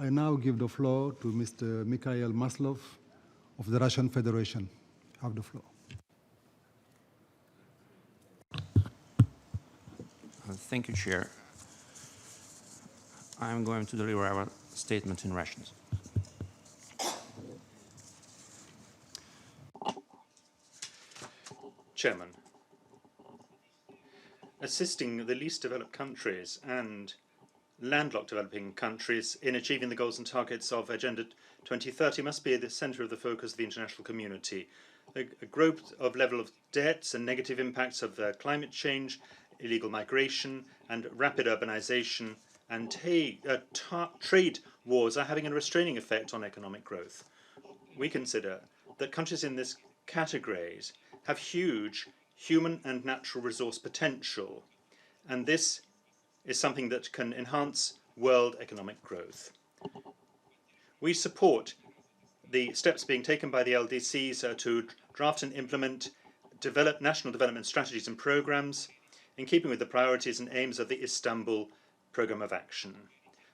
I now give the floor to Mr. Mikhail Maslov of the Russian Federation. Have the floor. Thank you, Chair. I'm going to deliver our statement in Russian. Chairman, assisting the least developed countries and landlocked developing countries in achieving the goals and targets of Agenda 2030 must be at the center of the focus of the international community. The growth of level of debts and negative impacts of climate change, illegal migration, and rapid urbanization and trade wars are having a restraining effect on economic growth. We consider that countries in this categories have huge human and natural resource potential, and this is something that can enhance world economic growth. We support the steps being taken by the LDCs to draft and implement national development strategies and programs in keeping with the priorities and aims of the Istanbul Programme of Action.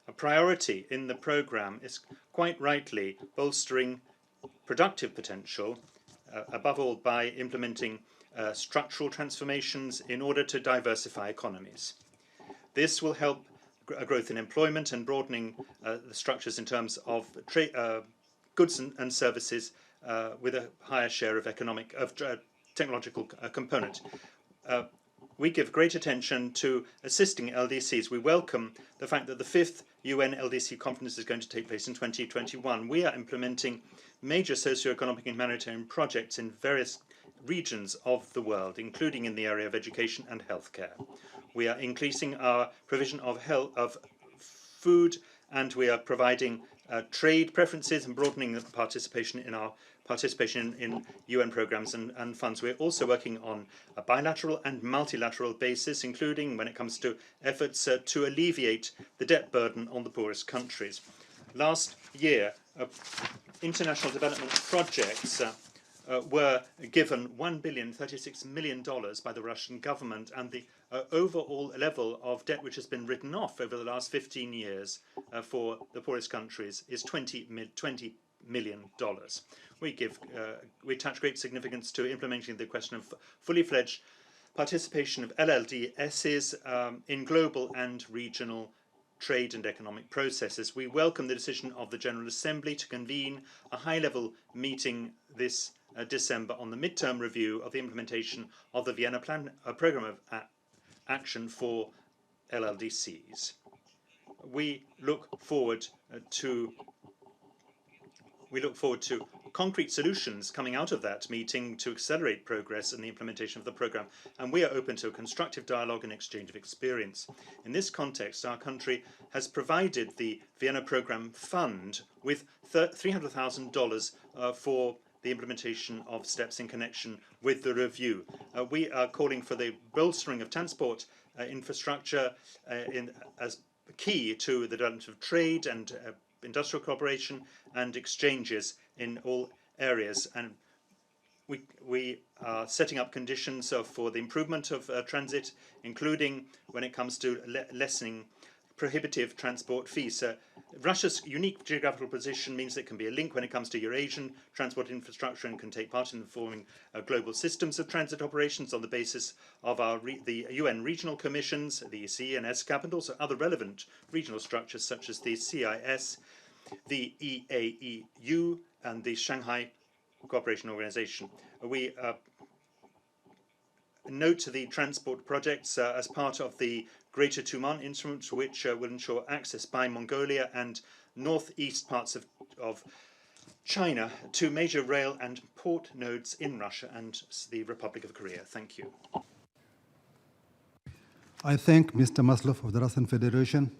A priority in the programme is quite rightly bolstering productive potential, above all by implementing structural transformations in order to diversify economies. This will help growth in employment and broadening the structures in terms of goods and services with a higher share of technological component. We give great attention to assisting LDCs. We welcome the fact that the 5th UN LDC conference is going to take place in 2021. We are implementing major socio-economic and humanitarian projects in various regions of the world, including in the area of education and healthcare. We are increasing our provision of food, and we are providing trade preferences and broadening the participation in UN programs and funds. We're also working on a bilateral and multilateral basis, including when it comes to efforts to alleviate the debt burden on the poorest countries. Last year, international development projects were given $1.036 billion by the Russian government, and the overall level of debt which has been written off over the last 15 years for the poorest countries is $20 million. We attach great significance to implementing the question of fully fledged participation of LLDSs in global and regional trade and economic processes. We welcome the decision of the General Assembly to convene a high-level meeting this December on the midterm review of the implementation of the Vienna Programme of Action for LLDCs. We look forward to concrete solutions coming out of that meeting to accelerate progress in the implementation of the programme, and we are open to a constructive dialogue and exchange of experience. In this context, our country has provided the Vienna Programme Fund with $300,000 for the implementation of steps in connection with the review. We are calling for the bolstering of transport infrastructure as key to the development of trade and industrial cooperation and exchanges in all areas, and we are setting up conditions for the improvement of transit, including when it comes to lessening prohibitive transport fees. Russia's unique geographical position means it can be a link when it comes to Eurasian transport infrastructure and can take part in forming global systems of transit operations on the basis of the UN regional commissions, the CNSCAP, and also other relevant regional structures such as the CIS, the EAEU, and the Shanghai Cooperation Organization. We note the transport projects as part of the Greater Tuman Instrument, which will ensure access by Mongolia and northeast parts of China to major rail and port nodes in Russia and the Republic of Korea. Thank you. I thank Mr. Maslov of the Russian Federation.